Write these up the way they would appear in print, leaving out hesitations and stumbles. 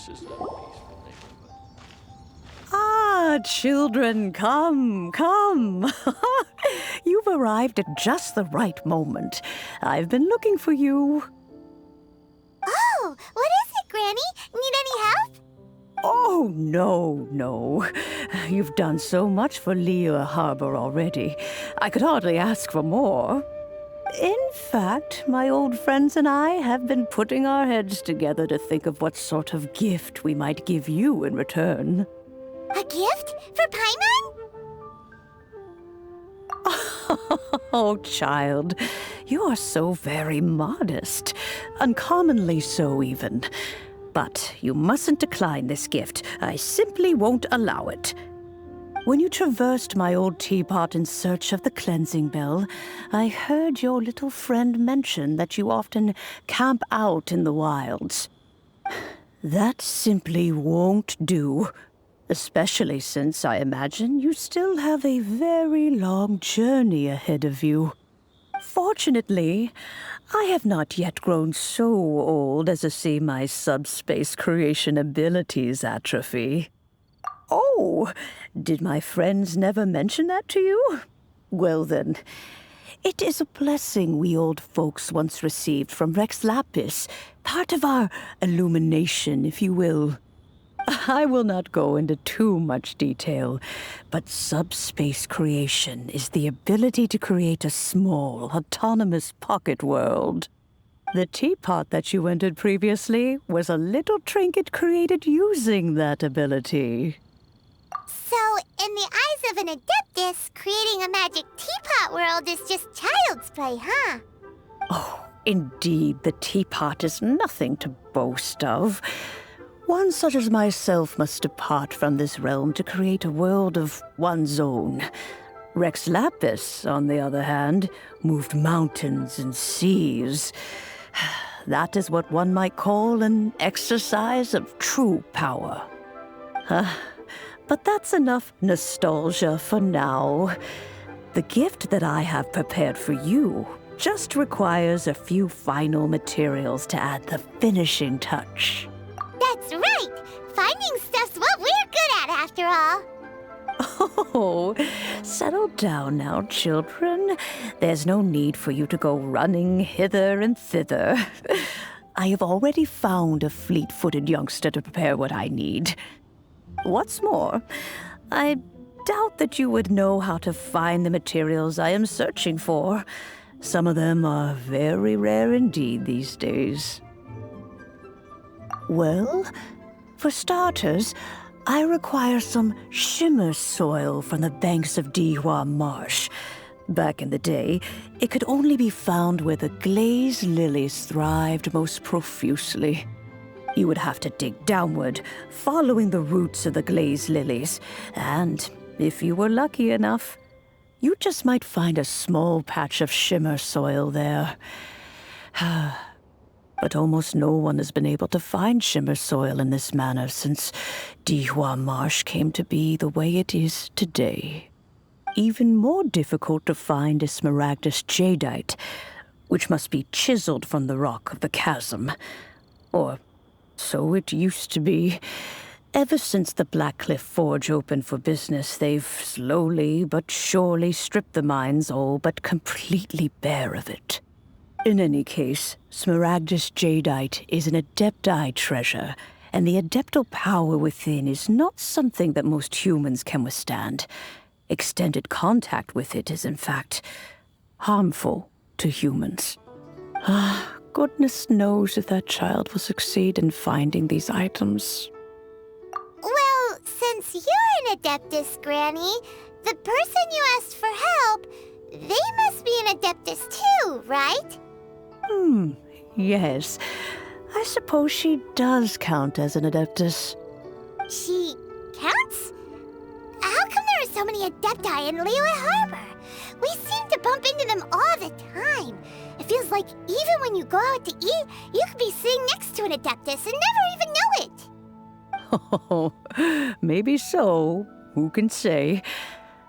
This isn't a peaceful neighborhood. Ah, children, come, come. You've arrived at just the right moment. I've been looking for you. Oh, what is it, Granny? Need any help? Oh, no. You've done so much for Liyue Harbor already. I could hardly ask for more. In fact, my old friends and I have been putting our heads together to think of what sort of gift we might give you in return. A gift? For Paimon? Oh, child, you are so very modest. Uncommonly so, even. But you mustn't decline this gift. I simply won't allow it. When you traversed my old teapot in search of the cleansing bell, I heard your little friend mention that you often camp out in the wilds. That simply won't do, especially since I imagine you still have a very long journey ahead of you. Fortunately, I have not yet grown so old as to see my subspace creation abilities atrophy. Oh, did my friends never mention that to you? Well then, it is a blessing we old folks once received from Rex Lapis, part of our illumination, if you will. I will not go into too much detail, but subspace creation is the ability to create a small, autonomous pocket world. The teapot that you entered previously was a little trinket created using that ability. So, in the eyes of an Adeptus, creating a magic teapot world is just child's play, huh? Oh, indeed, the teapot is nothing to boast of. One such as myself must depart from this realm to create a world of one's own. Rex Lapis, on the other hand, moved mountains and seas. That is what one might call an exercise of true power. But that's enough nostalgia for now. The gift that I have prepared for you just requires a few final materials to add the finishing touch. That's right! Finding stuff's what we're good at, after all. Oh, settle down now, children. There's no need for you to go running hither and thither. I have already found a fleet-footed youngster to prepare what I need. What's more, I doubt that you would know how to find the materials I am searching for. Some of them are very rare indeed these days. Well, for starters, I require some shimmer soil from the banks of Dihua Marsh. Back in the day, it could only be found where the glazed lilies thrived most profusely. You would have to dig downward, following the roots of the glazed lilies, and if you were lucky enough, you just might find a small patch of shimmer soil there. But almost no one has been able to find shimmer soil in this manner since Dihua Marsh came to be the way it is today. Even more difficult to find is smaragdus jadeite, which must be chiseled from the rock of the chasm. Or so it used to be. Ever since the Blackcliff Forge opened for business, they've slowly but surely stripped the mines all but completely bare of it. In any case, smaragdus jadeite is an adepti treasure, and the adeptal power within is not something that most humans can withstand. Extended contact with it is, in fact, harmful to humans. Goodness knows if that child will succeed in finding these items. Well, since you're an Adeptus, Granny, the person you asked for help, they must be an Adeptus too, right? Yes. I suppose she does count as an Adeptus. She counts? How come there are so many Adepti in Liyue Harbor? We seem to bump into them all the time. It feels like even when you go out to eat, you could be sitting next to an Adeptus and never even know it. Oh, maybe so. Who can say?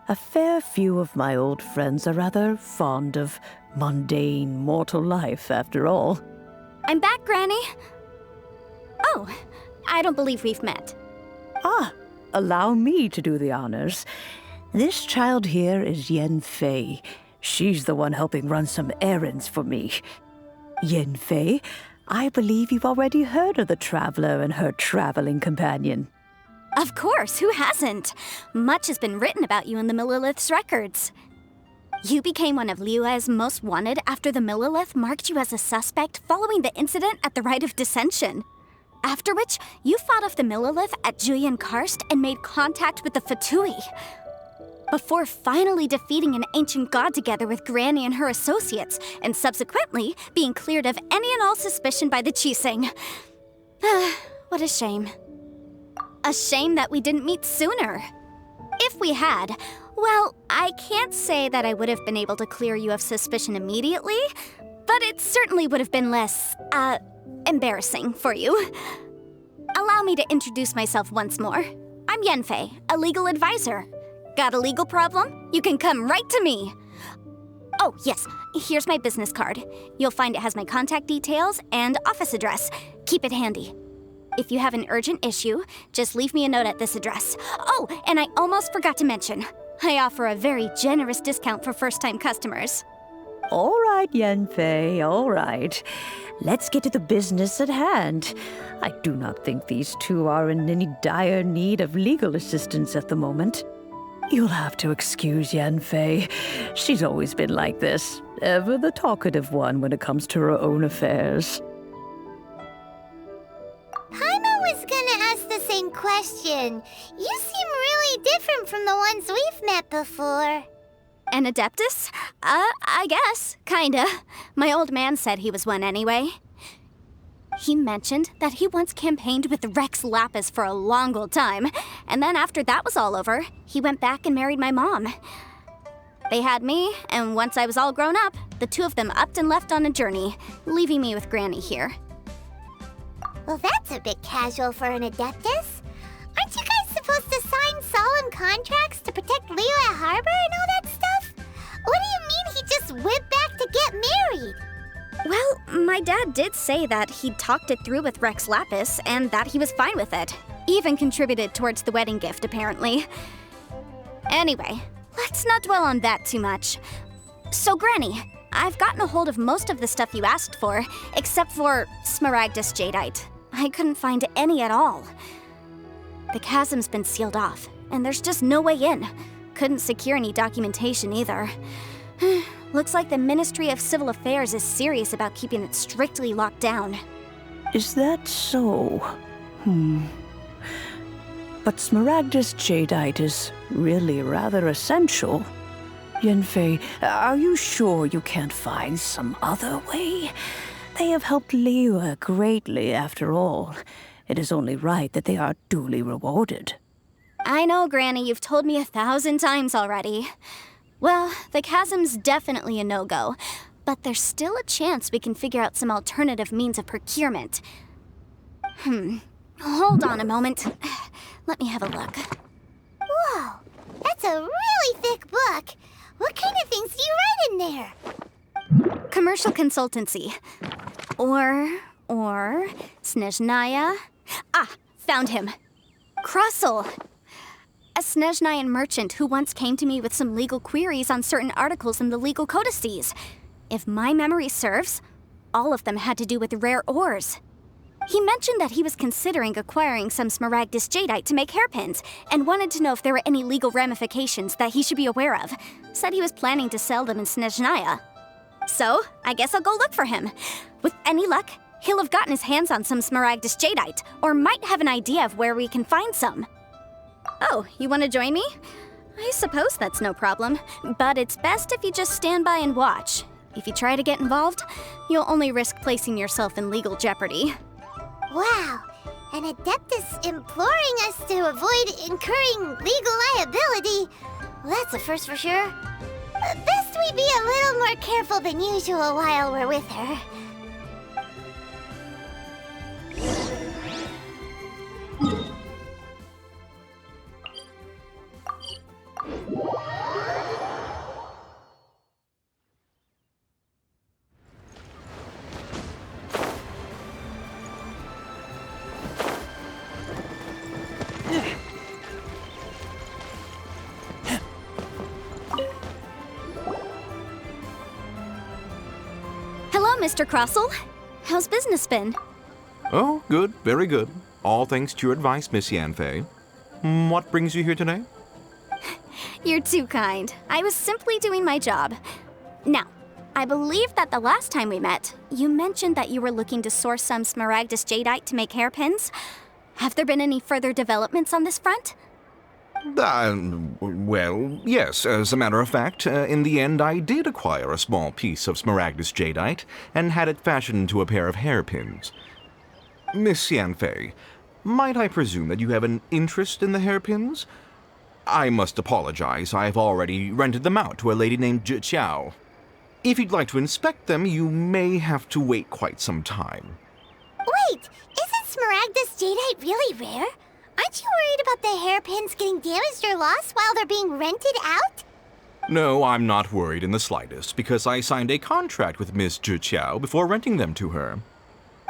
A fair few of my old friends are rather fond of mundane mortal life, after all. I'm back, Granny. Oh, I don't believe we've met. Ah, allow me to do the honors. This child here is Yanfei. She's the one helping run some errands for me. Yanfei, I believe you've already heard of the traveler and her traveling companion. Of course, who hasn't? Much has been written about you in the Millilith's records. You became one of Liyue's most wanted after the Millilith marked you as a suspect following the incident at the Rite of Dissension. After which, you fought off the Millilith at Julian Karst and made contact with the Fatui. Before finally defeating an ancient god together with Granny and her associates, and subsequently being cleared of any and all suspicion by the Chiseng. What a shame. A shame that we didn't meet sooner. If we had, well, I can't say that I would have been able to clear you of suspicion immediately, but it certainly would have been less, embarrassing for you. Allow me to introduce myself once more. I'm Yanfei, a legal advisor. Got a legal problem? You can come right to me. Oh, yes, here's my business card. You'll find it has my contact details and office address. Keep it handy. If you have an urgent issue, just leave me a note at this address. Oh, and I almost forgot to mention, I offer a very generous discount for first-time customers. All right, Yanfei, all right. Let's get to the business at hand. I do not think these two are in any dire need of legal assistance at the moment. You'll have to excuse Yanfei. She's always been like this, ever the talkative one when it comes to her own affairs. Paimon was gonna ask the same question. You seem really different from the ones we've met before. An Adeptus? I guess, kinda. My old man said he was one anyway. He mentioned that he once campaigned with Rex Lapis for a long old time, and then after that was all over, he went back and married my mom. They had me, and once I was all grown up, the two of them upped and left on a journey, leaving me with Granny here. Well, that's a bit casual for an Adeptus. Aren't you guys supposed to sign solemn contracts to protect Liyue Harbor and all that stuff? What do you mean he just went back to get married? Well, my dad did say that he'd talked it through with Rex Lapis and that he was fine with it. Even contributed towards the wedding gift, apparently. Anyway, let's not dwell on that too much. So, Granny, I've gotten a hold of most of the stuff you asked for, except for Smaragdus Jadeite. I couldn't find any at all. The chasm's been sealed off, and there's just no way in. Couldn't secure any documentation either. Looks like the Ministry of Civil Affairs is serious about keeping it strictly locked down. Is that so? But Smaragdus Jadeite is really rather essential. Yanfei, are you sure you can't find some other way? They have helped Liyue greatly, after all. It is only right that they are duly rewarded. I know, Granny, you've told me 1,000 times already. Well, the chasm's definitely a no-go, but there's still a chance we can figure out some alternative means of procurement. Hold on a moment. Let me have a look. Whoa, that's a really thick book. What kind of things do you write in there? Commercial consultancy. Or Snezhnaya. Ah, found him. Krusel. A Snezhnayan merchant who once came to me with some legal queries on certain articles in the legal codices. If my memory serves, all of them had to do with rare ores. He mentioned that he was considering acquiring some Smaragdus Jadeite to make hairpins, and wanted to know if there were any legal ramifications that he should be aware of. Said he was planning to sell them in Snezhnaya. So, I guess I'll go look for him. With any luck, he'll have gotten his hands on some Smaragdus Jadeite, or might have an idea of where we can find some. Oh, you want to join me? I suppose that's no problem, but it's best if you just stand by and watch. If you try to get involved, you'll only risk placing yourself in legal jeopardy. Wow, an Adeptus imploring us to avoid incurring legal liability. Well, that's a first for sure. Best we be a little more careful than usual while we're with her. Mr. Crossell. How's business been? Oh, good, very good. All thanks to your advice, Miss Yanfei. What brings you here today? You're too kind. I was simply doing my job. Now, I believe that the last time we met, you mentioned that you were looking to source some smaragdus jadeite to make hairpins. Have there been any further developments on this front? Well, yes, as a matter of fact, in the end I did acquire a small piece of smaragdus jadeite and had it fashioned into a pair of hairpins. Miss Yanfei, might I presume that you have an interest in the hairpins? I must apologize, I've already rented them out to a lady named Zhiqiao. If you'd like to inspect them, you may have to wait quite some time. Wait, isn't smaragdus jadeite really rare? Aren't you worried about the hairpins getting damaged or lost while they're being rented out? No, I'm not worried in the slightest, because I signed a contract with Miss Zhiqiao before renting them to her.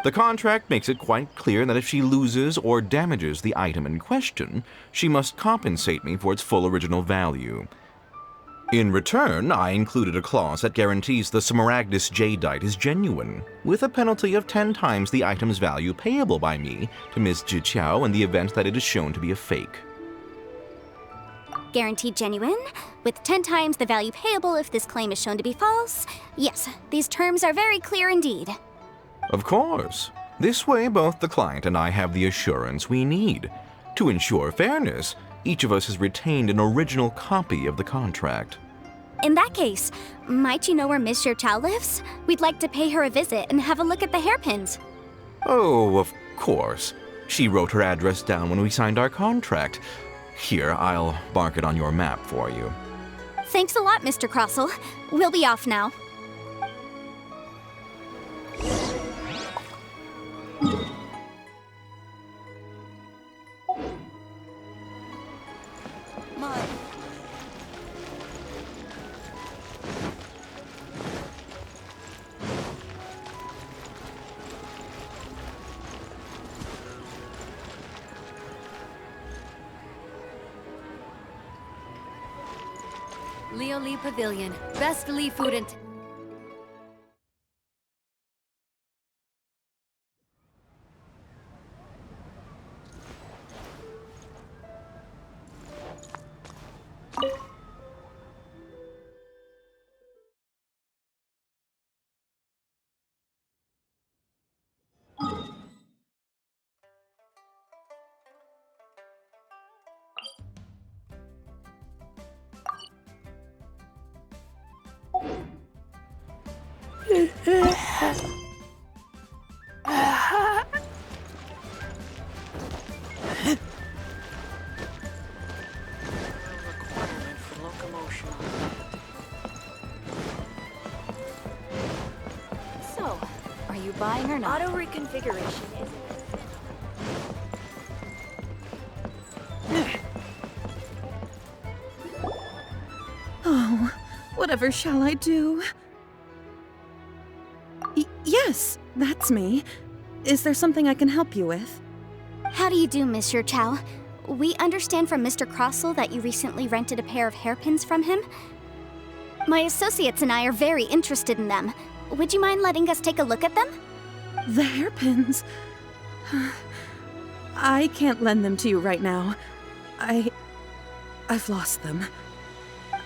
The contract makes it quite clear that if she loses or damages the item in question, she must compensate me for its full original value. In return, I included a clause that guarantees the smaragdus jadeite is genuine, with a penalty of 10 times the item's value payable by me to Miss Zhiqiao in the event that it is shown to be a fake. Guaranteed genuine, with 10 times the value payable if this claim is shown to be false. Yes, these terms are very clear indeed. Of course. This way, both the client and I have the assurance we need. To ensure fairness, each of us has retained an original copy of the contract. In that case, might you know where Miss Zhiqiao lives? We'd like to pay her a visit and have a look at the hairpins. Oh, of course. She wrote her address down when we signed our contract. Here, I'll mark it on your map for you. Thanks a lot, Mr. Crossell. We'll be off now. Leo Lee Pavilion. Best Lee food and... Requirement for locomotion. So, are you buying or not? Auto reconfiguration is Oh, whatever shall I do? Yes, that's me. Is there something I can help you with? How do you do, Miss Zhiqiao? We understand from Mr. Crossell that you recently rented a pair of hairpins from him. My associates and I are very interested in them. Would you mind letting us take a look at them? The hairpins. I can't lend them to you right now. I've lost them.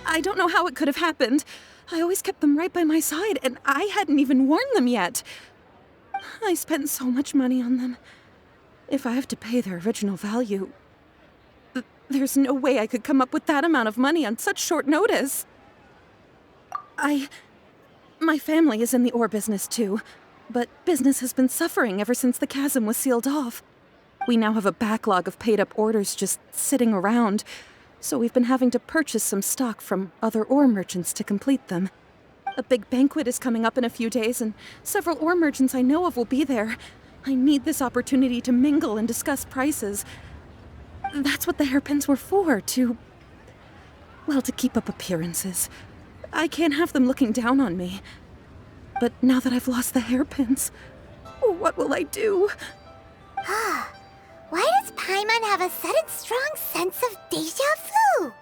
I don't know how it could have happened. I always kept them right by my side, and I hadn't even worn them yet. I spent so much money on them. If I have to pay their original value, there's no way I could come up with that amount of money on such short notice. My family is in the ore business too, but business has been suffering ever since the chasm was sealed off. We now have a backlog of paid-up orders just sitting around, so we've been having to purchase some stock from other ore merchants to complete them. A big banquet is coming up in a few days, and several ore merchants I know of will be there. I need this opportunity to mingle and discuss prices. That's what the hairpins were for, to keep up appearances. I can't have them looking down on me. But now that I've lost the hairpins, what will I do? Why does Paimon have a sudden strong sense of deja vu?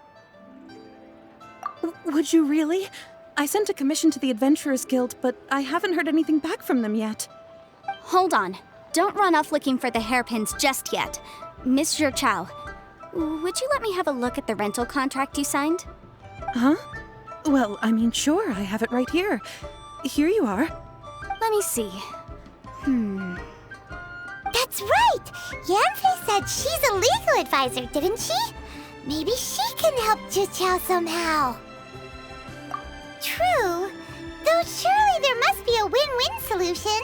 Would you really? I sent a commission to the Adventurers Guild, but I haven't heard anything back from them yet. Hold on. Don't run off looking for the hairpins just yet. Mr. Chow, would you let me have a look at the rental contract you signed? Huh? Well, I mean, sure, I have it right here. Here you are. Let me see. That's right! Yanfei said she's a legal advisor, didn't she? Maybe she can help Juqiao somehow. True. Though surely there must be a win-win solution.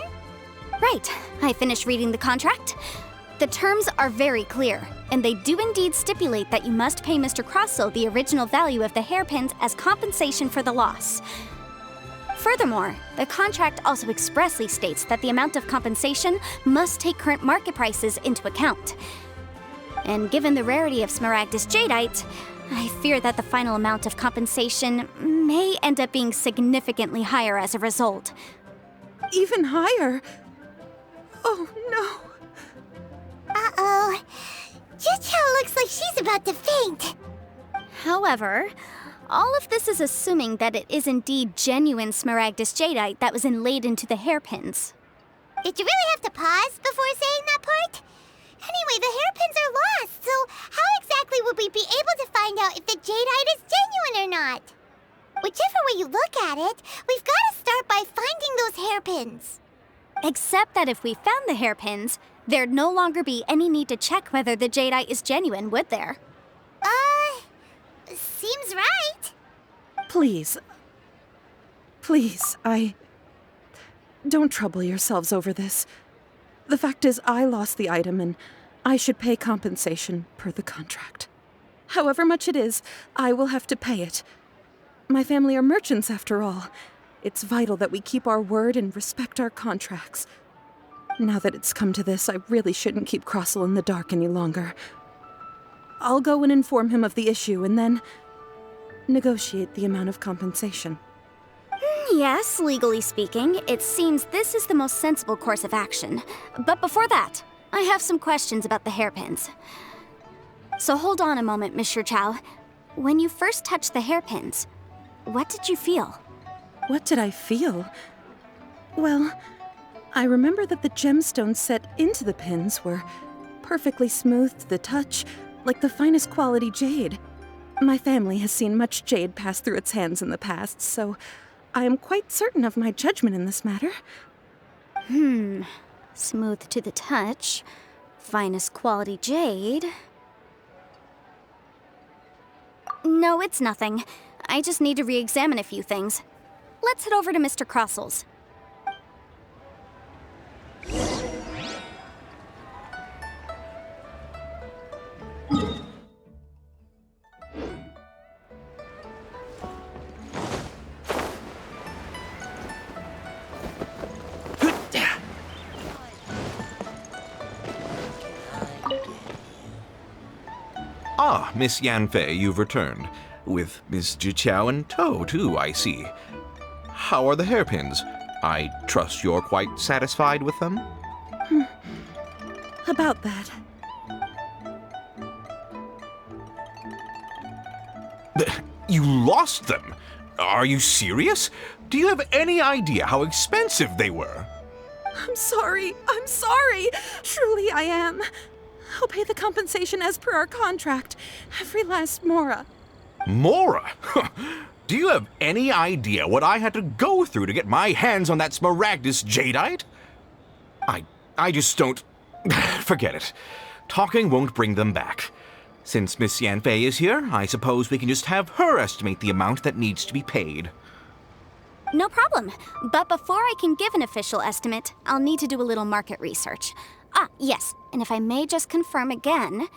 Right. I finished reading the contract. The terms are very clear, and they do indeed stipulate that you must pay Mr. Crossell the original value of the hairpins as compensation for the loss. Furthermore, the contract also expressly states that the amount of compensation must take current market prices into account. And given the rarity of Smaragdus Jadeite, I fear that the final amount of compensation may end up being significantly higher as a result. Even higher? Oh, no. Uh-oh. Juqiao looks like she's about to faint. However, all of this is assuming that it is indeed genuine Smaragdus Jadeite that was inlaid into the hairpins. Did you really have to pause before saying that part? Anyway, the hairpins are lost, so how exactly would we be able to find out if the jadeite is genuine or not? Whichever way you look at it, we've got to start by finding those hairpins. Except that if we found the hairpins, there'd no longer be any need to check whether the jadeite is genuine, would there? Seems right. Please. Please, Don't trouble yourselves over this. The fact is, I lost the item and I should pay compensation per the contract. However much it is, I will have to pay it. My family are merchants, after all. It's vital that we keep our word and respect our contracts. Now that it's come to this, I really shouldn't keep Crossell in the dark any longer. I'll go and inform him of the issue and then negotiate the amount of compensation. Yes, legally speaking, it seems this is the most sensible course of action. But before that, I have some questions about the hairpins. So hold on a moment, Mr. Chow. When you first touched the hairpins, what did you feel? What did I feel? Well, I remember that the gemstones set into the pins were perfectly smooth to the touch, like the finest quality jade. My family has seen much jade pass through its hands in the past, so I am quite certain of my judgment in this matter. Smooth to the touch, finest quality jade. No, it's nothing. I just need to re-examine a few things. Let's head over to Mr. Crossell's. Ah, Miss Yanfei, you've returned. With Miss Juqiao in tow, too, I see. How are the hairpins? I trust you're quite satisfied with them? About that. You lost them? Are you serious? Do you have any idea how expensive they were? I'm sorry. Truly I am. I'll pay the compensation as per our contract. Every last mora. Mora? Do you have any idea what I had to go through to get my hands on that Smaragdus Jadeite? I just don't... Forget it. Talking won't bring them back. Since Miss Yanfei is here, I suppose we can just have her estimate the amount that needs to be paid. No problem. But before I can give an official estimate, I'll need to do a little market research. Ah, yes, and if I may just confirm again,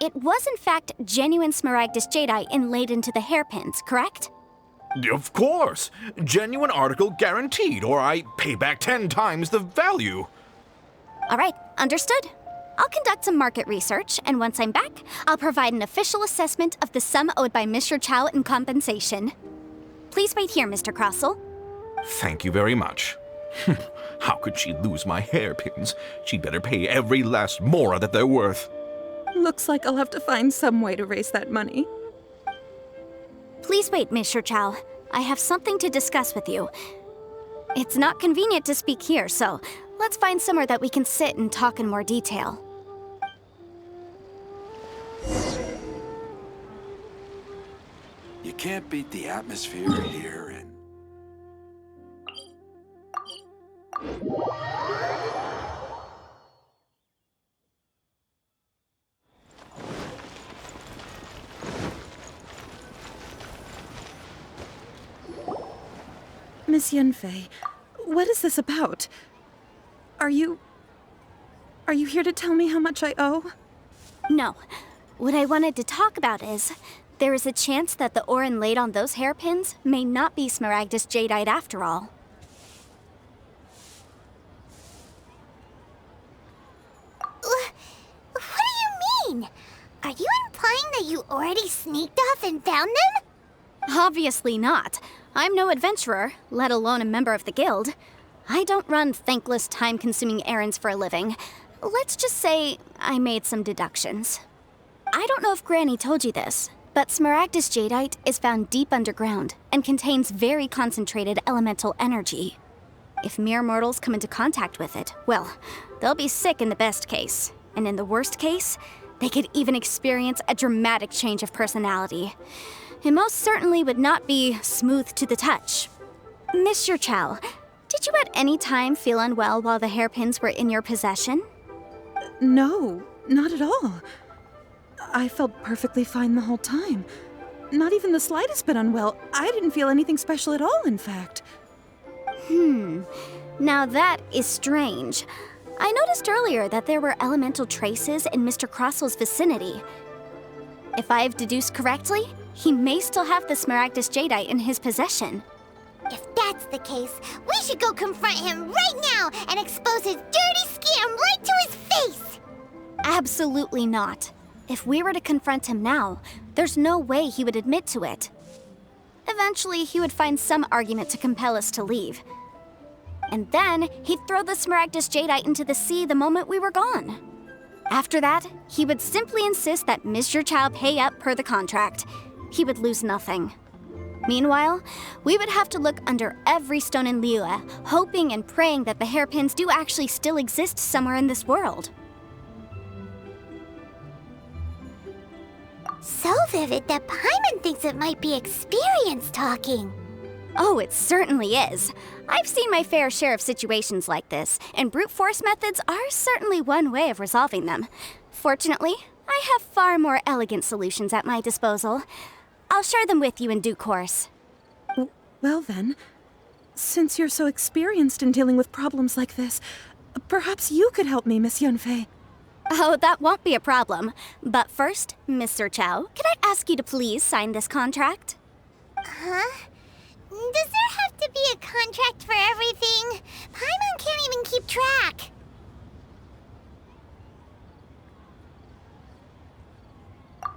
it was in fact genuine Smaragdus Jadeite inlaid into the hairpins, correct? Of course! Genuine article guaranteed, or I pay back 10 times the value. All right, understood. I'll conduct some market research, and once I'm back, I'll provide an official assessment of the sum owed by Mr. Chow in compensation. Please wait here, Mr. Crossell. Thank you very much. How could she lose my hairpins? She'd better pay every last mora that they're worth. Looks like I'll have to find some way to raise that money. Please wait, Mr. Chow. I have something to discuss with you. It's not convenient to speak here, so let's find somewhere that we can sit and talk in more detail. You can't beat the atmosphere here and... Miss Yanfei, what is this about? Are you here to tell me how much I owe? No. What I wanted to talk about is, there is a chance that the Orin laid on those hairpins may not be Smaragdus Jadeite after all. What do you mean? Are you implying that you already sneaked off and found them? Obviously not. I'm no adventurer, let alone a member of the guild. I don't run thankless, time-consuming errands for a living. Let's just say I made some deductions. I don't know if Granny told you this, but Smaragdus Jadeite is found deep underground and contains very concentrated elemental energy. If mere mortals come into contact with it, well, they'll be sick in the best case. And in the worst case, they could even experience a dramatic change of personality. It most certainly would not be smooth to the touch. Mr. Chow, did you at any time feel unwell while the hairpins were in your possession? No, not at all. I felt perfectly fine the whole time. Not even the slightest bit unwell. I didn't feel anything special at all, in fact. Now that is strange. I noticed earlier that there were elemental traces in Mr. Crossel's vicinity. If I've deduced correctly, he may still have the Smaragdus Jadeite in his possession. If that's the case, we should go confront him right now and expose his dirty scam right to his face! Absolutely not. If we were to confront him now, there's no way he would admit to it. Eventually, he would find some argument to compel us to leave. And then, he'd throw the Smaragdus Jadeite into the sea the moment we were gone. After that, he would simply insist that Mr. Chow pay up per the contract. He would lose nothing. Meanwhile, we would have to look under every stone in Liyue, hoping and praying that the hairpins do actually still exist somewhere in this world. So vivid that Paimon thinks it might be experience talking. Oh, it certainly is. I've seen my fair share of situations like this, and brute force methods are certainly one way of resolving them. Fortunately, I have far more elegant solutions at my disposal. I'll share them with you in due course. Well then, since you're so experienced in dealing with problems like this, perhaps you could help me, Miss Yanfei. Oh, that won't be a problem. But first, Mr. Chow, could I ask you to please sign this contract? Huh? Does there have to be a contract for everything? Paimon can't even keep track.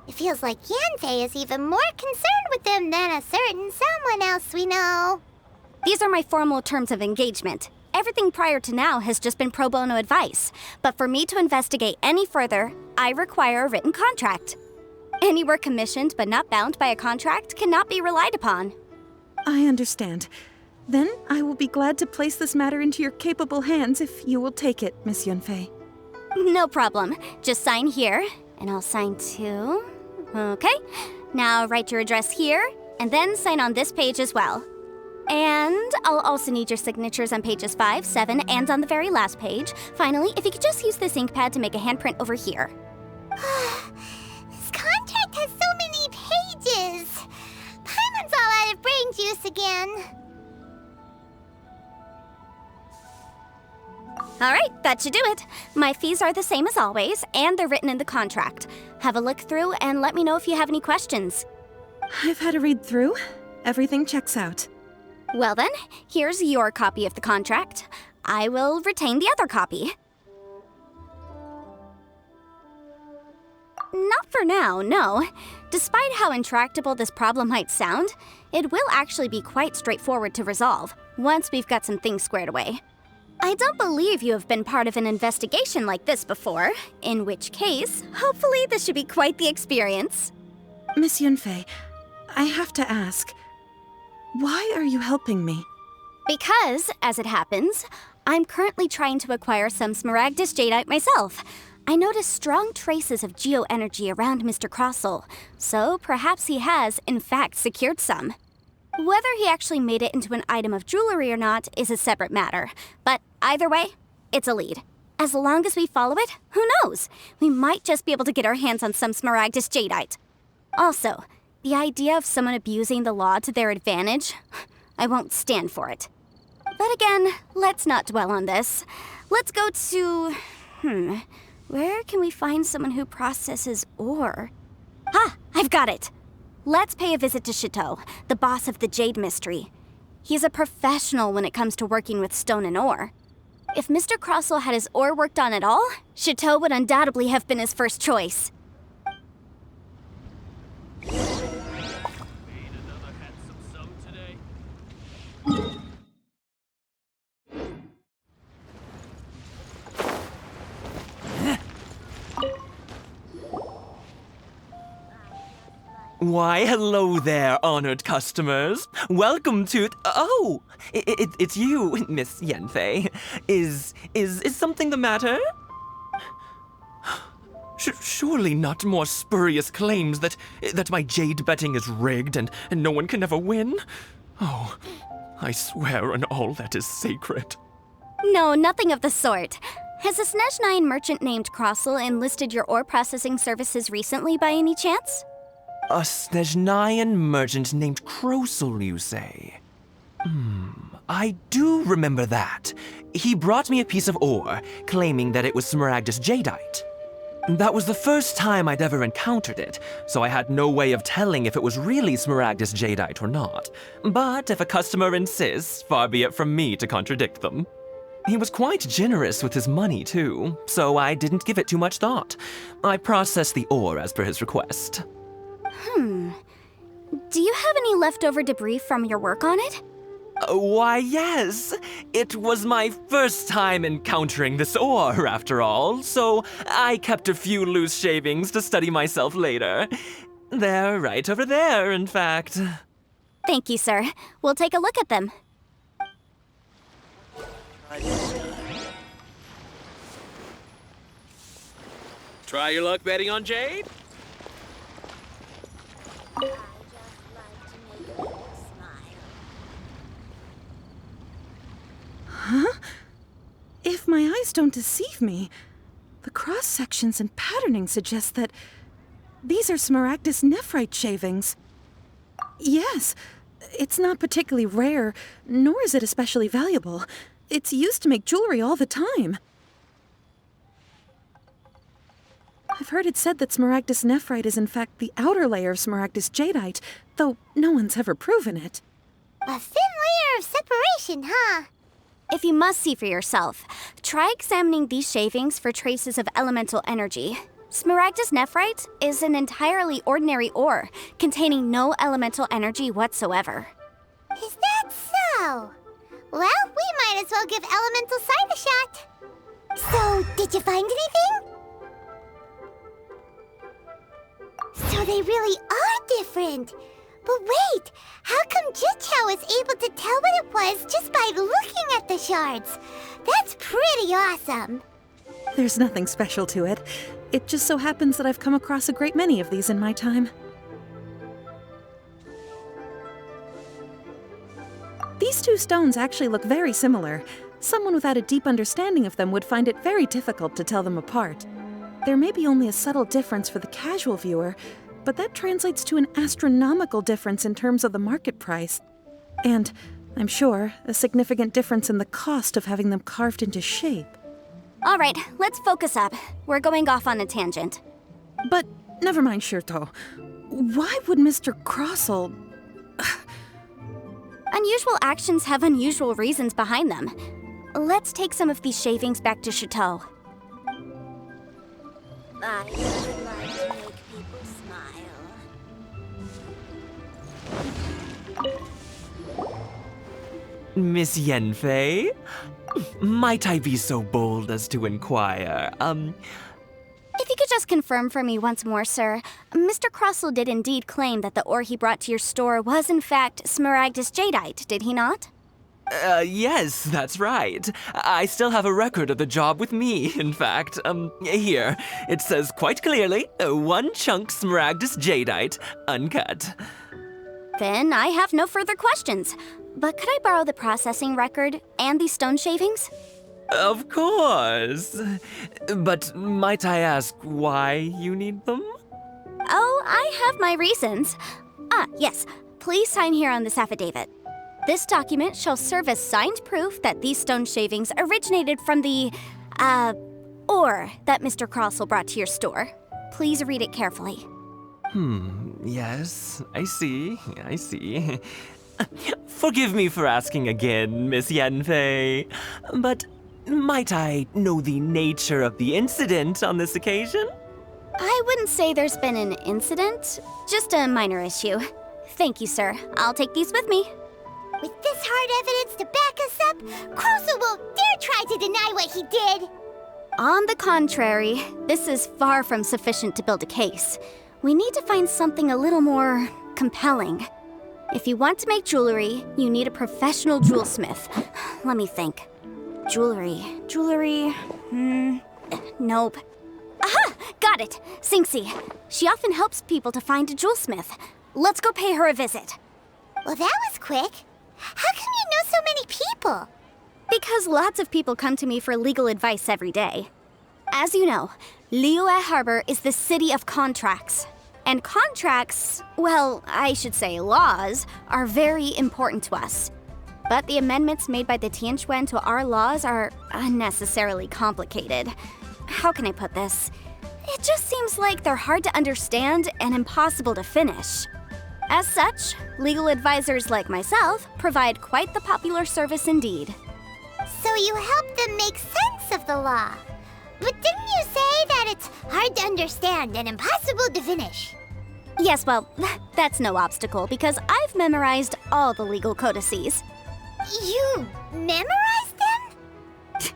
It feels like Yanfei is even more concerned with them than a certain someone else we know. These are my formal terms of engagement. Everything prior to now has just been pro bono advice. But for me to investigate any further, I require a written contract. Any work commissioned but not bound by a contract cannot be relied upon. I understand. Then I will be glad to place this matter into your capable hands if you will take it, Miss Yanfei. No problem. Just sign here, and I'll sign too. Okay. Now write your address here, and then sign on this page as well. And I'll also need your signatures on pages 5, 7, and on the very last page. Finally, if you could just use this ink pad to make a handprint over here. This contract has so many pages. Paimon's all out of brain juice again. All right, that should do it. My fees are the same as always, and they're written in the contract. Have a look through and let me know if you have any questions. I've had a read through. Everything checks out. Well then, here's your copy of the contract. I will retain the other copy. Not for now, no. Despite how intractable this problem might sound, it will actually be quite straightforward to resolve, once we've got some things squared away. I don't believe you have been part of an investigation like this before, in which case, hopefully this should be quite the experience. Miss Yanfei, I have to ask, Why are you helping me? Because, as it happens, I'm currently trying to acquire some Smaragdus Jadeite myself. I noticed strong traces of geoenergy around Mr. Crossel, so perhaps he has, in fact, secured some. Whether he actually made it into an item of jewelry or not is a separate matter, but either way, it's a lead. As long as we follow it, who knows? We might just be able to get our hands on some Smaragdus Jadeite. Also, the idea of someone abusing the law to their advantage, I won't stand for it. But again, let's not dwell on this. Let's go to... where can we find someone who processes ore? I've got it! Let's pay a visit to Chateau, the boss of the Jade Mystery. He's a professional when it comes to working with stone and ore. If Mr. Crossel had his ore worked on at all, Chateau would undoubtedly have been his first choice. Why, hello there, honored customers. Welcome to... Oh, it's you, Miss Yanfei. Is something the matter? Surely not more spurious claims that my jade betting is rigged and no one can ever win? Oh, I swear on all that is sacred. No, nothing of the sort. Has a Snezhnyan merchant named Crossel enlisted your ore processing services recently by any chance? A Snezhnyan merchant named Crossel, you say? I do remember that. He brought me a piece of ore, claiming that it was Smaragdus Jadeite. That was the first time I'd ever encountered it, so I had no way of telling if it was really Smaragdus Jadeite or not. But if a customer insists, far be it from me to contradict them. He was quite generous with his money, too, so I didn't give it too much thought. I processed the ore as per his request. Do you have any leftover debris from your work on it? Why, yes. It was my first time encountering this ore, after all, so I kept a few loose shavings to study myself later. They're right over there, in fact. Thank you, sir. We'll take a look at them. Try your luck betting on Jade? Huh? If my eyes don't deceive me, the cross-sections and patterning suggest that these are Smaragdus nephrite shavings. Yes, it's not particularly rare, nor is it especially valuable. It's used to make jewelry all the time. I've heard it said that Smaragdus nephrite is in fact the outer layer of Smaragdus jadeite, though no one's ever proven it. A thin layer of separation, huh? If you must see for yourself, try examining these shavings for traces of elemental energy. Smaragdus nephrite is an entirely ordinary ore, containing no elemental energy whatsoever. Is that so? Well, we might as well give elemental side a shot. So, did you find anything? So they really are different. But wait, how come Jichao was able to tell what it was just by looking at the shards? That's pretty awesome. There's nothing special to it. It just so happens that I've come across a great many of these in my time. These two stones actually look very similar. Someone without a deep understanding of them would find it very difficult to tell them apart. There may be only a subtle difference for the casual viewer, but that translates to an astronomical difference in terms of the market price. And, I'm sure, a significant difference in the cost of having them carved into shape. All right, let's focus up. We're going off on a tangent. But never mind, Shirto. Why would Mr. Crossel... Unusual actions have unusual reasons behind them. Let's take some of these shavings back to Chateau. I just like to make people smile. Miss Yanfei? Might I be so bold as to inquire, If you could just confirm for me once more, sir. Mr. Crossell did indeed claim that the ore he brought to your store was in fact Smaragdus jadeite, did he not? Yes, that's right. I still have a record of the job with me, in fact. Here. It says quite clearly, 1 chunk Smaragdus jadeite, uncut. Then I have no further questions. But could I borrow the processing record and these stone shavings? Of course. But might I ask why you need them? Oh, I have my reasons. Yes. Please sign here on this affidavit. This document shall serve as signed proof that these stone shavings originated from the, ore that Mr. Crossell brought to your store. Please read it carefully. Yes, I see. Forgive me for asking again, Miss Yanfei, but might I know the nature of the incident on this occasion? I wouldn't say there's been an incident, just a minor issue. Thank you, sir. I'll take these with me. With this hard evidence to back us up, Crossell won't dare try to deny what he did. On the contrary, this is far from sufficient to build a case. We need to find something a little more compelling. If you want to make jewelry, you need a professional jewelsmith. Let me think. Jewelry. Nope. Aha! Got it! Singxi. She often helps people to find a jewelsmith. Let's go pay her a visit. Well, that was quick. How come you know so many people? Because lots of people come to me for legal advice every day. As you know, Liyue Harbor is the city of contracts. And contracts, well, I should say laws, are very important to us. But the amendments made by the Tianquan to our laws are unnecessarily complicated. How can I put this? It just seems like they're hard to understand and impossible to finish. As such, legal advisors like myself provide quite the popular service indeed. So you help them make sense of the law. But didn't you say that it's hard to understand and impossible to finish? Yes, well, that's no obstacle because I've memorized all the legal codices. You memorized them?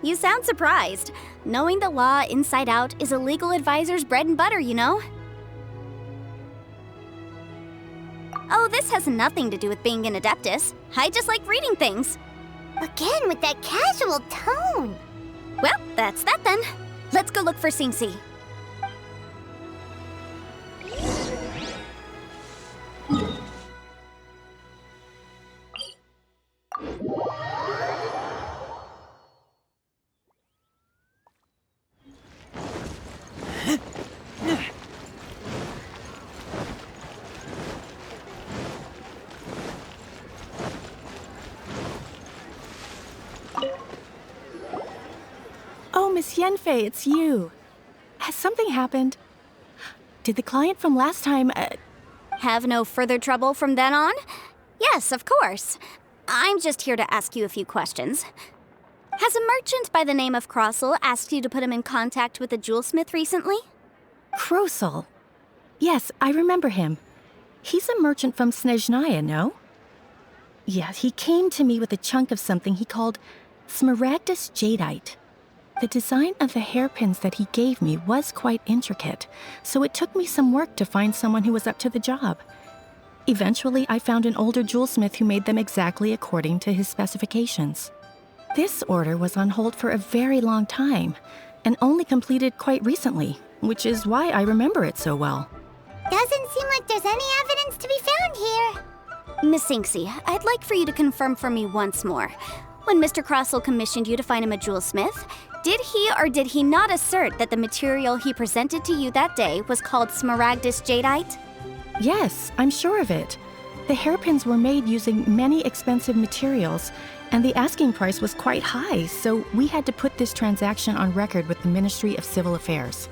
You sound surprised. Knowing the law inside out is a legal advisor's bread and butter, you know? Oh, this has nothing to do with being an adeptus. I just like reading things. Again, with that casual tone. Well, that's that then. Let's go look for Singxi. Oh, Miss Yanfei, it's you. Has something happened? Did the client from last time, Have no further trouble from then on? Yes, of course. I'm just here to ask you a few questions. Has a merchant by the name of Crossell asked you to put him in contact with a jewelsmith recently? Crossell? Yes, I remember him. He's a merchant from Snezhnaya, no? Yeah, he came to me with a chunk of something he called Smaragdus jadeite. The design of the hairpins that he gave me was quite intricate, so it took me some work to find someone who was up to the job. Eventually, I found an older jewelsmith who made them exactly according to his specifications. This order was on hold for a very long time, and only completed quite recently, which is why I remember it so well. Doesn't seem like there's any evidence to be found here. Miss Singxi, I'd like for you to confirm for me once more. When Mr. Crossell commissioned you to find him a jewelsmith, did he or did he not assert that the material he presented to you that day was called Smaragdus jadeite? Yes, I'm sure of it. The hairpins were made using many expensive materials, and the asking price was quite high, so we had to put this transaction on record with the Ministry of Civil Affairs.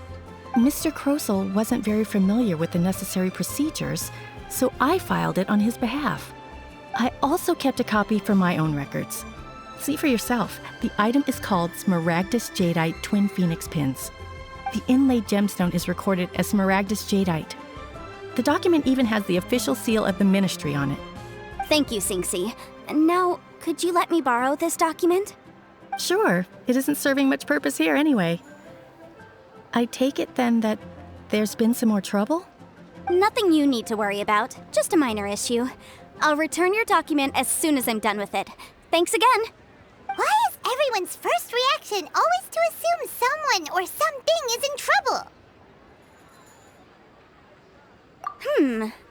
Mr. Crossell wasn't very familiar with the necessary procedures, so I filed it on his behalf. I also kept a copy for my own records. See for yourself, the item is called Smaragdus jadeite Twin Phoenix Pins. The inlaid gemstone is recorded as Smaragdus jadeite. The document even has the official seal of the ministry on it. Thank you, Singxi. Now, could you let me borrow this document? Sure, it isn't serving much purpose here anyway. I take it then that there's been some more trouble? Nothing you need to worry about, just a minor issue. I'll return your document as soon as I'm done with it. Thanks again! Why is everyone's first reaction always to assume someone or something is in trouble?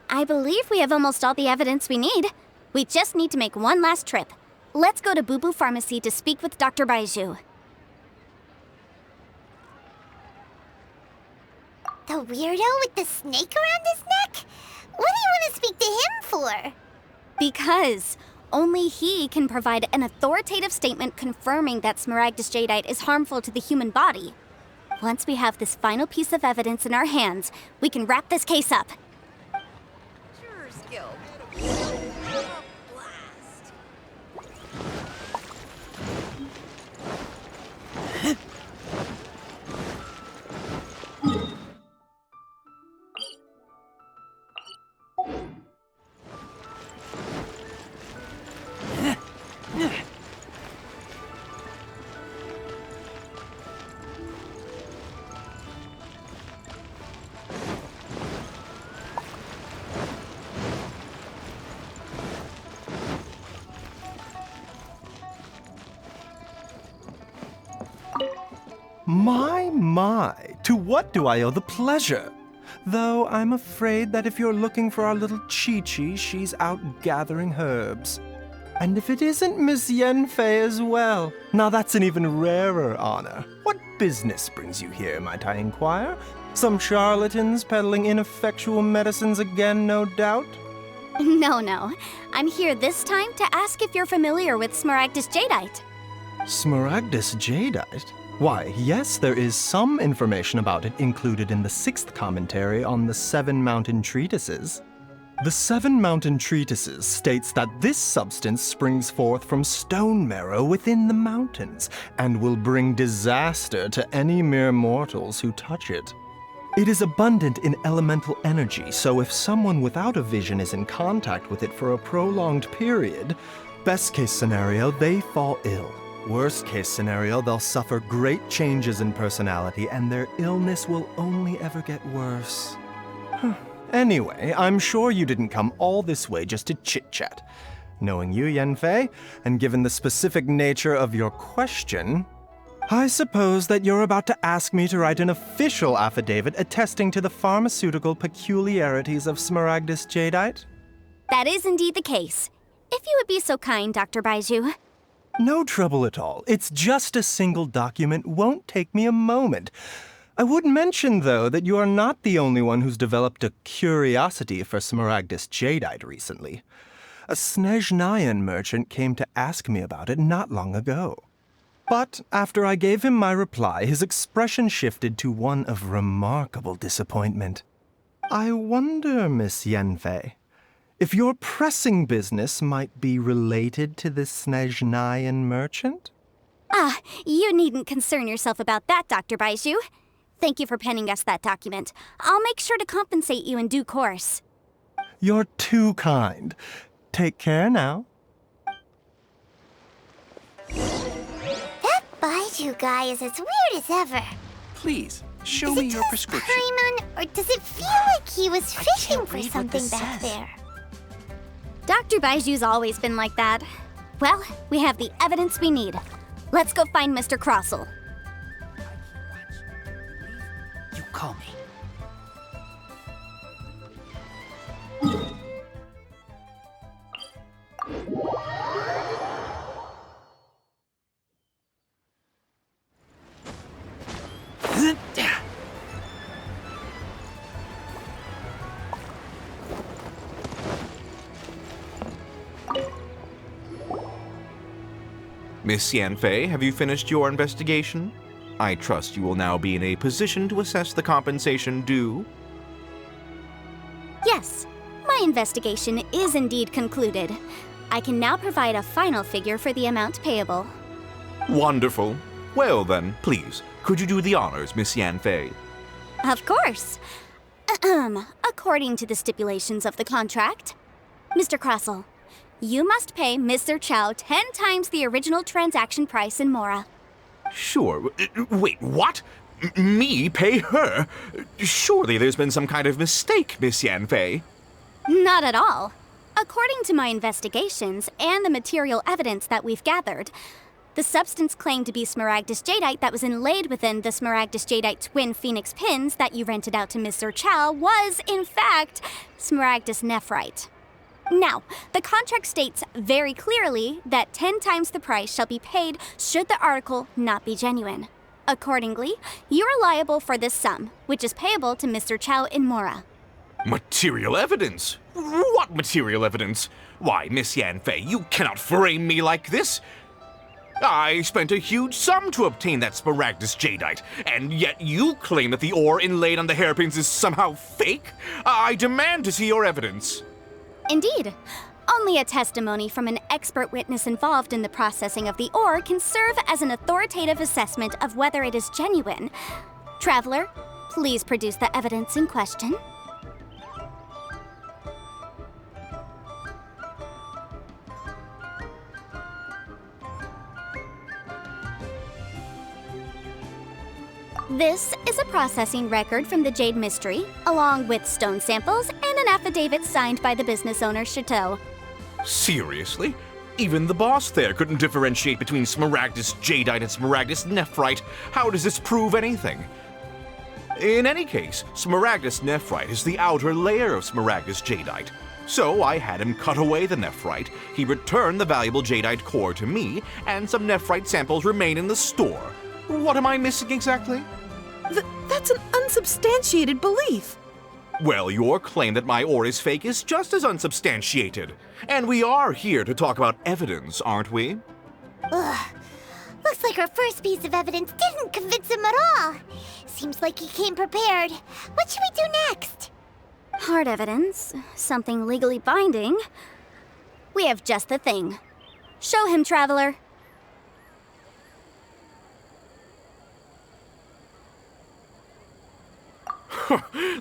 I believe we have almost all the evidence we need. We just need to make one last trip. Let's go to Boo Boo Pharmacy to speak with Dr. Baizhu. The weirdo with the snake around his neck? What do you want to speak to him for? Because only he can provide an authoritative statement confirming that Smaragdus Jadeite is harmful to the human body. Once we have this final piece of evidence in our hands, we can wrap this case up. Sure, skill. Blast. My, to what do I owe the pleasure? Though I'm afraid that if you're looking for our little Chi-Chi, she's out gathering herbs. And if it isn't Miss Yanfei as well, now that's an even rarer honor. What business brings you here, might I inquire? Some charlatans peddling ineffectual medicines again, no doubt? No. I'm here this time to ask if you're familiar with Smaragdus Jadeite. Smaragdus Jadeite? Why, yes, there is some information about it included in the 6th commentary on the 7 Mountain Treatises. The 7 Mountain Treatises states that this substance springs forth from stone marrow within the mountains, and will bring disaster to any mere mortals who touch it. It is abundant in elemental energy, so if someone without a vision is in contact with it for a prolonged period, best case scenario, they fall ill. Worst case scenario, they'll suffer great changes in personality and their illness will only ever get worse. Anyway, I'm sure you didn't come all this way just to chit-chat. Knowing you, Yanfei, and given the specific nature of your question, I suppose that you're about to ask me to write an official affidavit attesting to the pharmaceutical peculiarities of Smaragdus Jadeite? That is indeed the case. If you would be so kind, Dr. Baizhu. No trouble at all. It's just a single document, won't take me a moment. I would mention, though, that you are not the only one who's developed a curiosity for Smaragdus Jadeite recently. A Snezhnayan merchant came to ask me about it not long ago. But after I gave him my reply, his expression shifted to one of remarkable disappointment. I wonder, Miss Yanfei, if your pressing business might be related to this Snezhnayan merchant? You needn't concern yourself about that, Dr. Baizhu. Thank you for penning us that document. I'll make sure to compensate you in due course. You're too kind. Take care now. That Baizhu guy is as weird as ever. Please, show me your prescription. Paimon, or does it feel like he was fishing for something back there? Dr. Baizhu's always been like that. Well, we have the evidence we need. Let's go find Mr. Crossell. You call me. Miss Yanfei, have you finished your investigation? I trust you will now be in a position to assess the compensation due. Yes, my investigation is indeed concluded. I can now provide a final figure for the amount payable. Wonderful. Well then, please, could you do the honors, Miss Yanfei? Of course. According to the stipulations of the contract, Mr. Crossell, you must pay Mr. Chow 10 times the original transaction price in Mora. Sure. Wait, what? Me pay her? Surely there's been some kind of mistake, Miss Yanfei. Not at all. According to my investigations and the material evidence that we've gathered, the substance claimed to be Smaragdus Jadeite that was inlaid within the Smaragdus Jadeite twin phoenix pins that you rented out to Mr. Chow was, in fact, Smaragdus Nephrite. Now, the contract states very clearly that 10 times the price shall be paid should the article not be genuine. Accordingly, you are liable for this sum, which is payable to Mr. Chow in Mora. Material evidence? What material evidence? Why, Miss Yanfei, you cannot frame me like this. I spent a huge sum to obtain that Smaragdus Jadeite, and yet you claim that the ore inlaid on the hairpins is somehow fake? I demand to see your evidence. Indeed. Only a testimony from an expert witness involved in the processing of the ore can serve as an authoritative assessment of whether it is genuine. Traveler, please produce the evidence in question. This is a processing record from the Jade Mystery, along with stone samples and an affidavit signed by the business owner, Chateau. Seriously? Even the boss there couldn't differentiate between Smaragdus Jadeite and Smaragdus Nephrite. How does this prove anything? In any case, Smaragdus Nephrite is the outer layer of Smaragdus Jadeite. So I had him cut away the Nephrite, he returned the valuable Jadeite core to me, and some Nephrite samples remain in the store. What am I missing exactly? That's an unsubstantiated belief. Well, your claim that my ore is fake is just as unsubstantiated. And we are here to talk about evidence, aren't we? Ugh. Looks like our first piece of evidence didn't convince him at all. Seems like he came prepared. What should we do next? Hard evidence, something legally binding. We have just the thing. Show him, Traveler.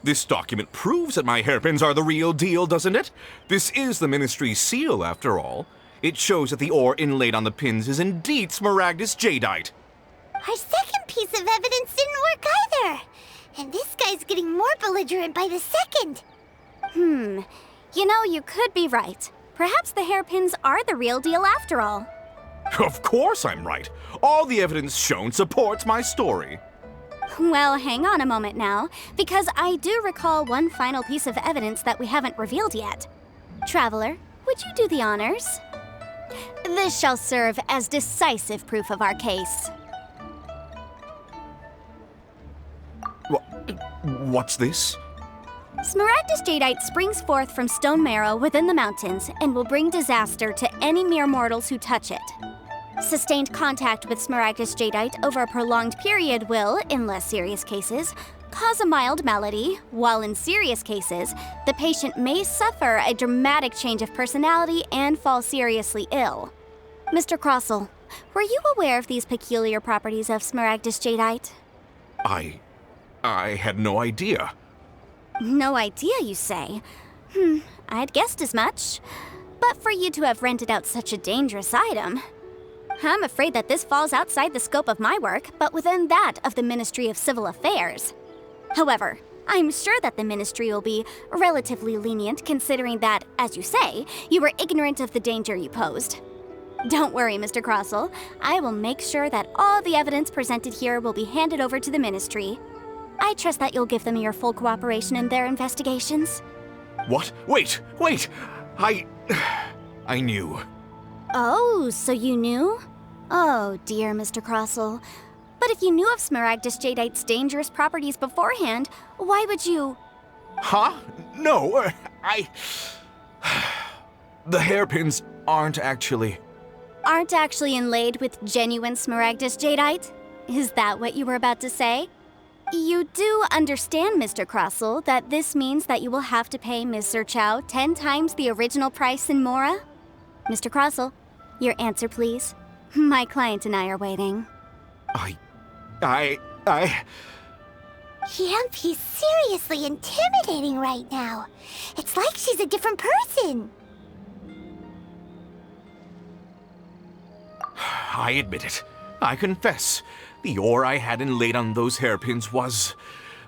This document proves that my hairpins are the real deal, doesn't it? This is the Ministry's seal, after all. It shows that the ore inlaid on the pins is indeed Smaragdus Jadeite. Our second piece of evidence didn't work either. And this guy's getting more belligerent by the second. You know, you could be right. Perhaps the hairpins are the real deal after all. Of course I'm right. All the evidence shown supports my story. Well, hang on a moment now, because I do recall one final piece of evidence that we haven't revealed yet. Traveler, would you do the honors? This shall serve as decisive proof of our case. What's this? Smaragdus Jadeite springs forth from stone marrow within the mountains and will bring disaster to any mere mortals who touch it. Sustained contact with Smaragdus Jadeite over a prolonged period will, in less serious cases, cause a mild malady, while in serious cases, the patient may suffer a dramatic change of personality and fall seriously ill. Mr. Crossell, were you aware of these peculiar properties of Smaragdus Jadeite? I had no idea. No idea, you say? I'd guessed as much. But for you to have rented out such a dangerous item... I'm afraid that this falls outside the scope of my work, but within that of the Ministry of Civil Affairs. However, I'm sure that the Ministry will be relatively lenient considering that, as you say, you were ignorant of the danger you posed. Don't worry, Mr. Crossell. I will make sure that all the evidence presented here will be handed over to the Ministry. I trust that you'll give them your full cooperation in their investigations. What? Wait! I knew. Oh, so you knew? Oh, dear Mr. Crossell. But if you knew of Smaragdus Jadeite's dangerous properties beforehand, why would you... Huh? No, The hairpins aren't actually inlaid with genuine Smaragdus Jadeite? Is that what you were about to say? You do understand, Mr. Crossell, that this means that you will have to pay Mr. Chow 10 times the original price in Mora? Mr. Crossell, your answer, please. My client and I are waiting. Yanfei's seriously intimidating right now. It's like she's a different person. I admit it. I confess, the ore I had inlaid on those hairpins was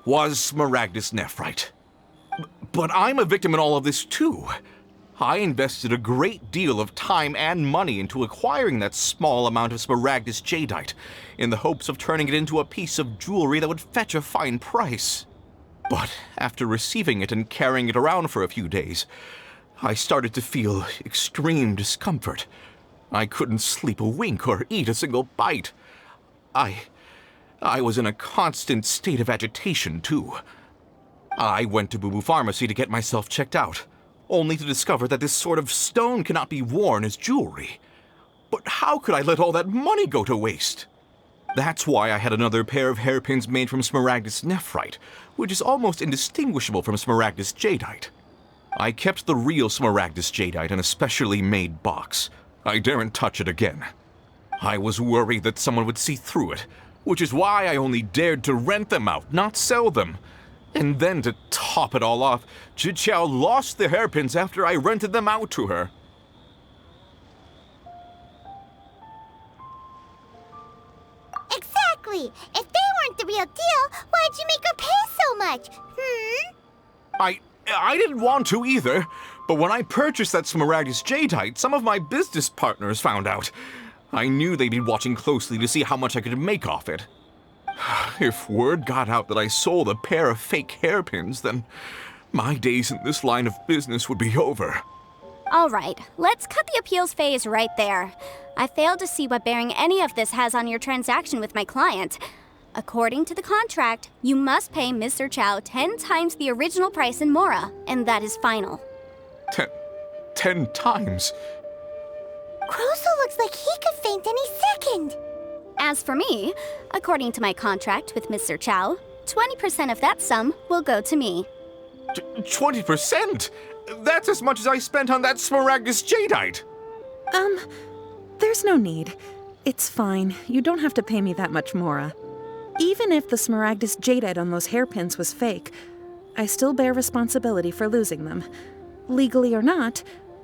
Smaragdus nephrite. But I'm a victim in all of this too. I invested a great deal of time and money into acquiring that small amount of Smaragdus jadeite, in the hopes of turning it into a piece of jewelry that would fetch a fine price. But after receiving it and carrying it around for a few days, I started to feel extreme discomfort. I couldn't sleep a wink or eat a single bite. I was in a constant state of agitation, too. I went to Boo Boo Pharmacy to get myself checked out, only to discover that this sort of stone cannot be worn as jewelry. But how could I let all that money go to waste? That's why I had another pair of hairpins made from Smaragdus nephrite, which is almost indistinguishable from Smaragdus jadeite. I kept the real Smaragdus jadeite in a specially made box. I daren't touch it again. I was worried that someone would see through it, which is why I only dared to rent them out, not sell them. And then to top it all off, Zhiqiao lost the hairpins after I rented them out to her. Exactly! If they weren't the real deal, why'd you make her pay so much? I didn't want to either, but when I purchased that Smaragdus jadeite, some of my business partners found out. I knew they'd be watching closely to see how much I could make off it. If word got out that I sold a pair of fake hairpins, then my days in this line of business would be over. All right, let's cut the appeals phase right there. I failed to see what bearing any of this has on your transaction with my client. According to the contract, you must pay Mr. Chow 10 times the original price in Mora, and that is final. 10 times? Kroso looks like he could faint any second. As for me, according to my contract with Mr. Chow, 20% of that sum will go to me. 20%? That's as much as I spent on that Smaragdus jadeite. There's no need. It's fine. You don't have to pay me that much, Mora. Even if the Smaragdus jadeite on those hairpins was fake, I still bear responsibility for losing them. Legally or not,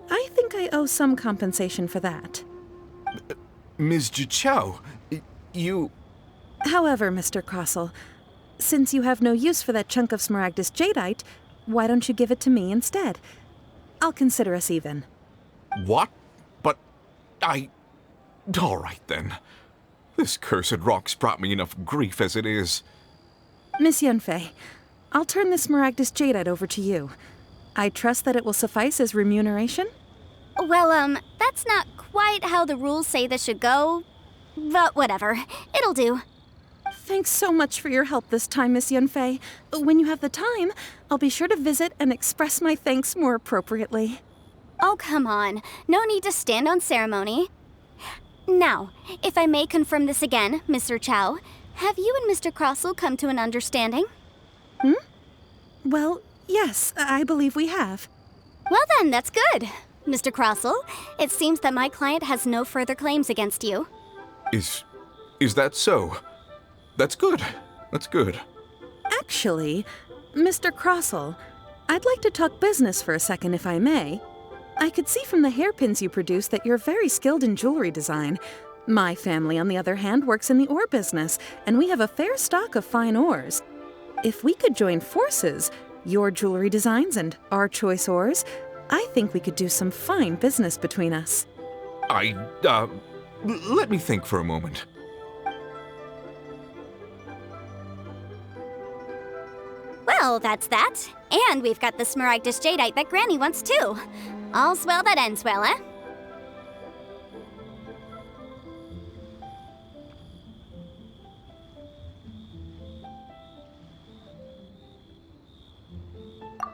I think I owe some compensation for that. Ms. Zhiqiao, you... However, Mr. Crossell, since you have no use for that chunk of Smaragdus jadeite, why don't you give it to me instead? I'll consider us even. What? But all right then. This cursed rock's brought me enough grief as it is. Miss Yanfei, I'll turn this Smaragdus jadeite over to you. I trust that it will suffice as remuneration? Well, that's not quite how the rules say this should go, but whatever. It'll do. Thanks so much for your help this time, Miss Yanfei. When you have the time, I'll be sure to visit and express my thanks more appropriately. Oh, come on. No need to stand on ceremony. Now, if I may confirm this again, Mr. Chow, have you and Mr. Crossell come to an understanding? Well, yes, I believe we have. Well then, that's good. Mr. Crossell, it seems that my client has no further claims against you. Is that so? That's good. That's good. Actually, Mr. Crossell, I'd like to talk business for a second, if I may. I could see from the hairpins you produce that you're very skilled in jewelry design. My family, on the other hand, works in the ore business, and we have a fair stock of fine ores. If we could join forces, your jewelry designs and our choice ores, I think we could do some fine business between us. Let me think for a moment. Well, that's that. And we've got the Smaragdus jadeite that Granny wants too. All's well that ends well, eh?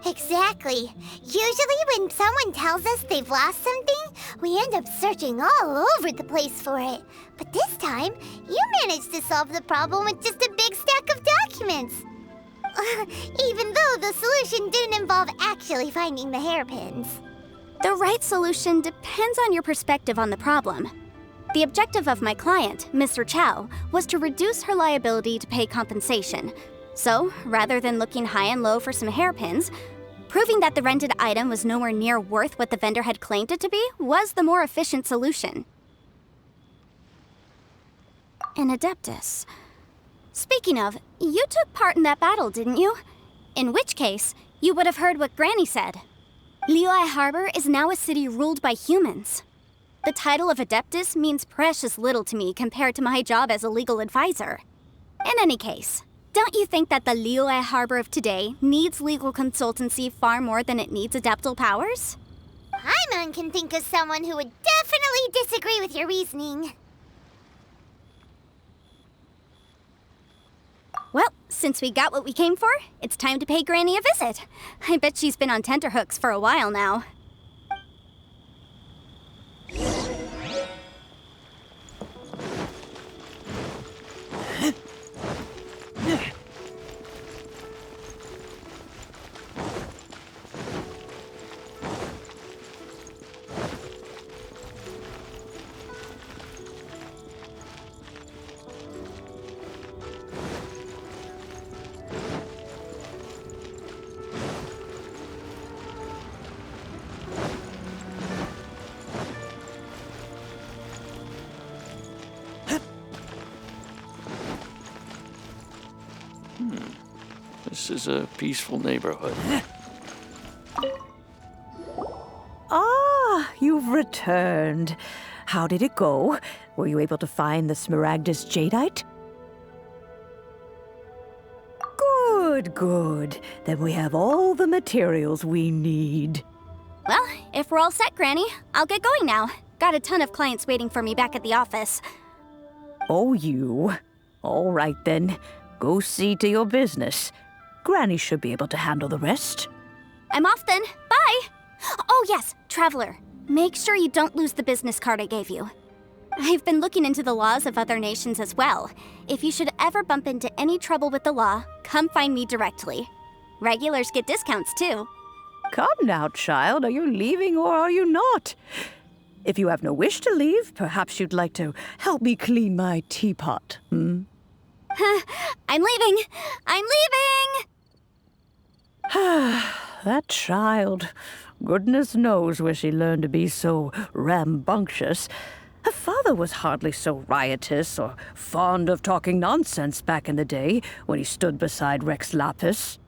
Exactly. Usually when someone tells us they've lost something, we end up searching all over the place for it. But this time, you managed to solve the problem with just a big stack of documents. Even though the solution didn't involve actually finding the hairpins. The right solution depends on your perspective on the problem. The objective of my client, Mr. Chow, was to reduce her liability to pay compensation. So, rather than looking high and low for some hairpins, proving that the rented item was nowhere near worth what the vendor had claimed it to be was the more efficient solution. An Adeptus. Speaking of, you took part in that battle, didn't you? In which case, you would have heard what Granny said. Liyue Harbor is now a city ruled by humans. The title of Adeptus means precious little to me compared to my job as a legal advisor. In any case, don't you think that the Liyue Harbor of today needs legal consultancy far more than it needs adeptal powers? Paimon can think of someone who would definitely disagree with your reasoning. Well, since we got what we came for, it's time to pay Granny a visit. I bet she's been on tenterhooks for a while now. This is a peaceful neighborhood. Ah, you've returned. How did it go? Were you able to find the Smaragdus Jadeite? Good, good. Then we have all the materials we need. Well, if we're all set, Granny, I'll get going now. Got a ton of clients waiting for me back at the office. Oh, you. All right, then. Go see to your business. Granny should be able to handle the rest. I'm off then. Bye! Oh yes, Traveler. Make sure you don't lose the business card I gave you. I've been looking into the laws of other nations as well. If you should ever bump into any trouble with the law, come find me directly. Regulars get discounts too. Come now, child. Are you leaving or are you not? If you have no wish to leave, perhaps you'd like to help me clean my teapot, hmm? I'm leaving! I'm leaving! That child. Goodness knows where she learned to be so rambunctious. Her father was hardly so riotous or fond of talking nonsense back in the day when he stood beside Rex Lapis.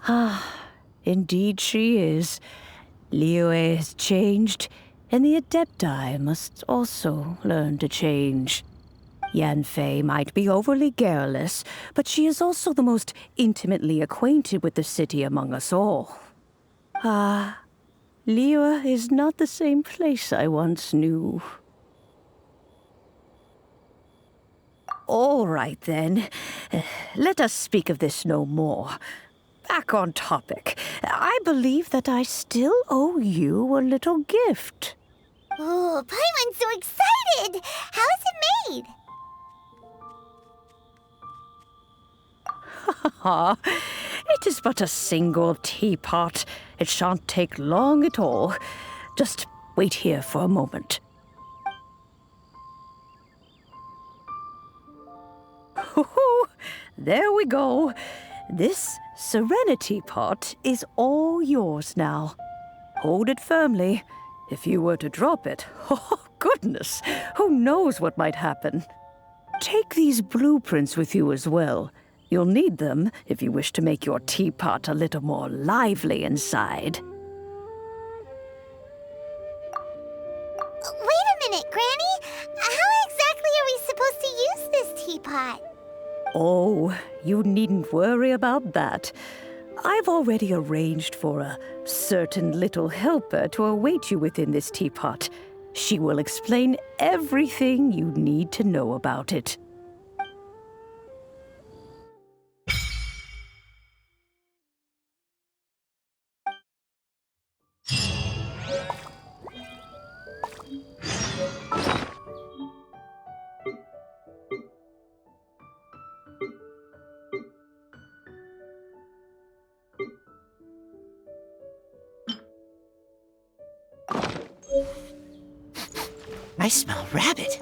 Ah, indeed she is. Liyue has changed, and the Adepti must also learn to change. Yanfei might be overly garrulous, but she is also the most intimately acquainted with the city among us all. Ah, Liyue is not the same place I once knew. All right, then. Let us speak of this no more. Back on topic. I believe that I still owe you a little gift. Oh, Paimon's so excited! How is it made? It is but a single teapot. It shan't take long at all. Just wait here for a moment. There we go. This Serenity pot is all yours now. Hold it firmly. If you were to drop it, oh goodness, who knows what might happen. Take these blueprints with you as well. You'll need them if you wish to make your teapot a little more lively inside. Wait a minute, Granny! How exactly are we supposed to use this teapot? Oh, you needn't worry about that. I've already arranged for a certain little helper to await you within this teapot. She will explain everything you need to know about it. I smell rabbit.